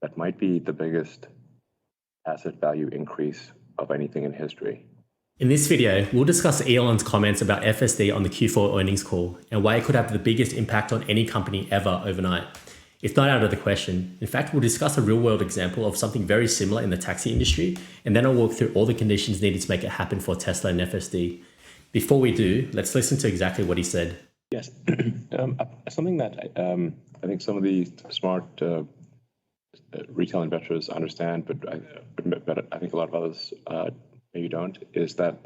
That might be the biggest asset value increase of anything in history. In this video, we'll discuss Elon's comments about FSD on the Q4 earnings call and why it could have the biggest impact on any company ever overnight. It's not out of the question. In fact, we'll discuss a real-world example of something very similar in the taxi industry, and then I'll walk through all the conditions needed to make it happen for Tesla and FSD. Before we do, let's listen to exactly what he said. Yes, something that I think some of the smart retail investors understand, but I think a lot of others maybe don't, is that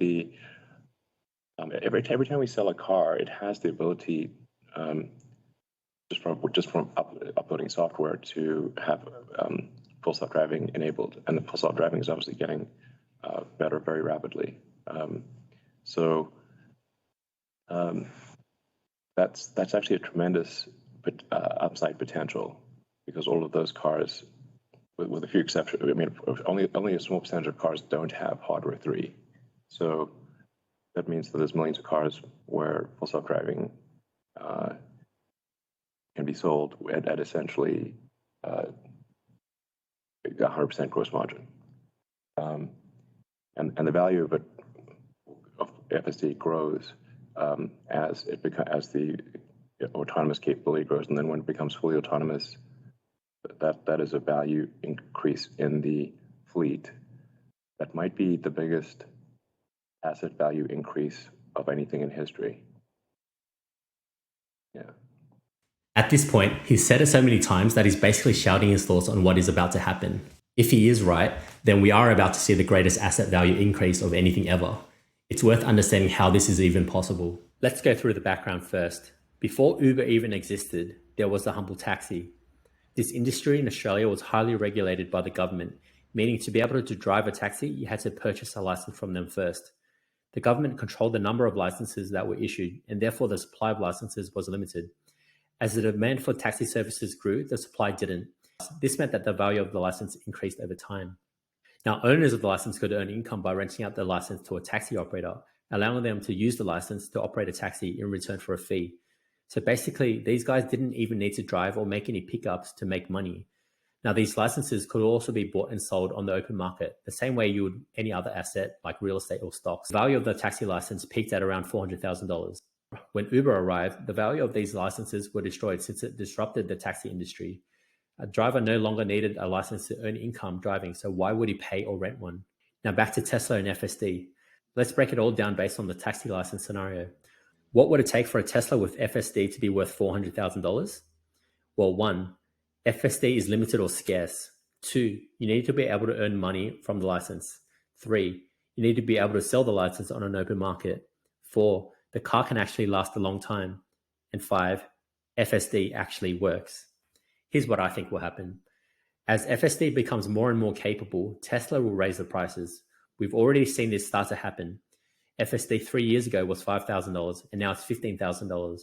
every time we sell a car, it has the ability just from uploading software to have full self-driving enabled, and the full self-driving is obviously getting better very rapidly. That's actually a tremendous upside potential, because all of those cars, with a few exceptions, I mean, only a small percentage of cars don't have hardware 3. So that means that there's millions of cars where full self-driving can be sold at essentially 100% gross margin, and the value of FSD grows as the autonomous capability grows, and then when it becomes fully autonomous, that is a value increase in the fleet that might be the biggest asset value increase of anything in history. Yeah. At this point, he's said it so many times that he's basically shouting his thoughts on what is about to happen. If he is right, then we are about to see the greatest asset value increase of anything ever. It's worth understanding how this is even possible. Let's go through the background first. Before Uber even existed, there was the humble taxi. This industry in Australia was highly regulated by the government, meaning to be able to drive a taxi, you had to purchase a license from them first. The government controlled the number of licenses that were issued, and therefore the supply of licenses was limited. As the demand for taxi services grew, the supply didn't. This meant that the value of the license increased over time. Now, owners of the license could earn income by renting out their license to a taxi operator, allowing them to use the license to operate a taxi in return for a fee. So basically, these guys didn't even need to drive or make any pickups to make money. Now, these licenses could also be bought and sold on the open market, the same way you would any other asset like real estate or stocks. The value of the taxi license peaked at around $400,000. When Uber arrived, the value of these licenses were destroyed since it disrupted the taxi industry. A driver no longer needed a license to earn income driving, so why would he pay or rent one? Now back to Tesla and FSD. Let's break it all down based on the taxi license scenario. What would it take for a Tesla with FSD to be worth $400,000? Well, 1, FSD is limited or scarce. 2, you need to be able to earn money from the license. 3, you need to be able to sell the license on an open market. 4, the car can actually last a long time. And 5, FSD actually works. Here's what I think will happen. As FSD becomes more and more capable, Tesla will raise the prices. We've already seen this start to happen. FSD 3 years ago was $5,000 and now it's $15,000.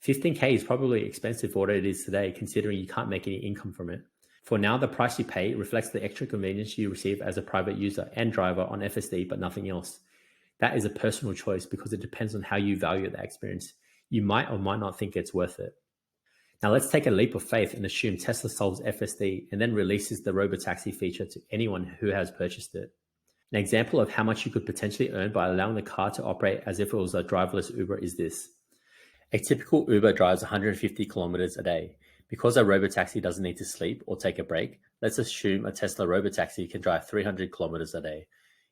$15K is probably expensive for what it is today, considering you can't make any income from it. For now, the price you pay reflects the extra convenience you receive as a private user and driver on FSD, but nothing else. That is a personal choice because it depends on how you value that experience. You might or might not think it's worth it. Now let's take a leap of faith and assume Tesla solves FSD and then releases the robotaxi feature to anyone who has purchased it. An example of how much you could potentially earn by allowing the car to operate as if it was a driverless Uber is this. A typical Uber drives 150 kilometers a day. Because a robotaxi doesn't need to sleep or take a break, let's assume a Tesla robotaxi can drive 300 kilometers a day.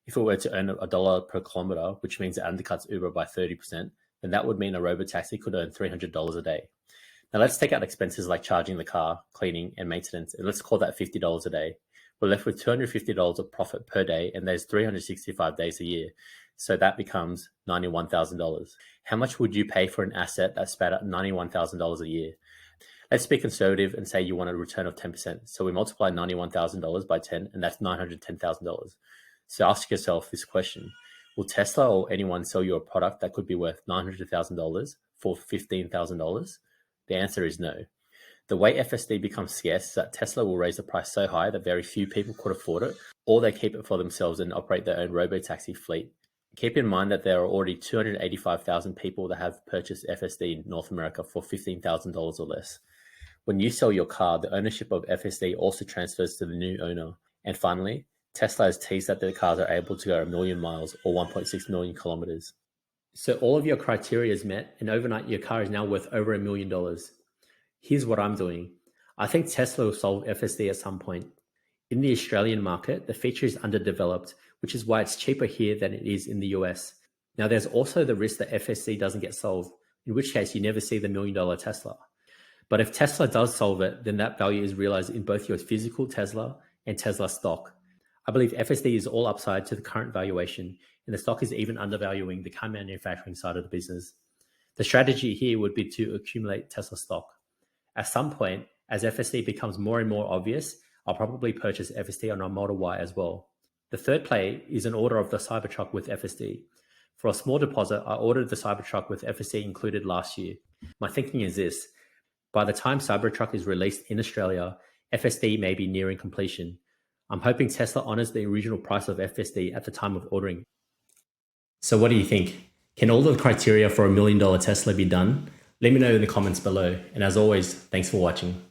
If it were to earn $1 per kilometer, which means it undercuts Uber by 30%, then that would mean a robotaxi could earn $300 a day. Now let's take out expenses like charging the car, cleaning, and maintenance, and let's call that $50 a day. We're left with $250 of profit per day, and there's 365 days a year. So that becomes $91,000. How much would you pay for an asset that spat out $91,000 a year? Let's be conservative and say you want a return of 10%. So we multiply $91,000 by 10, and that's $910,000. So ask yourself this question. Will Tesla or anyone sell you a product that could be worth $900,000 for $15,000? The answer is no. The way FSD becomes scarce is that Tesla will raise the price so high that very few people could afford it, or they keep it for themselves and operate their own robotaxi fleet. Keep in mind that there are already 285,000 people that have purchased FSD in North America for $15,000 or less. When you sell your car, the ownership of FSD also transfers to the new owner. And finally, Tesla has teased that their cars are able to go 1 million miles or 1.6 million kilometers. So all of your criteria is met, and overnight your car is now worth over $1 million. Here's what I'm doing. I think Tesla will solve FSD at some point. In the Australian market, the feature is underdeveloped, which is why it's cheaper here than it is in the US. Now, there's also the risk that FSD doesn't get solved, in which case you never see the $1 million Tesla. But if Tesla does solve it, then that value is realized in both your physical Tesla and Tesla stock. I believe FSD is all upside to the current valuation, and the stock is even undervaluing the car manufacturing side of the business. The strategy here would be to accumulate Tesla stock. At some point, as FSD becomes more and more obvious, I'll probably purchase FSD on a Model Y as well. The third play is an order of the Cybertruck with FSD. For a small deposit, I ordered the Cybertruck with FSD included last year. My thinking is this: by the time Cybertruck is released in Australia, FSD may be nearing completion. I'm hoping Tesla honors the original price of FSD at the time of ordering. So what do you think? Can all the criteria for $1 million Tesla be done? Let me know in the comments below. And as always, thanks for watching.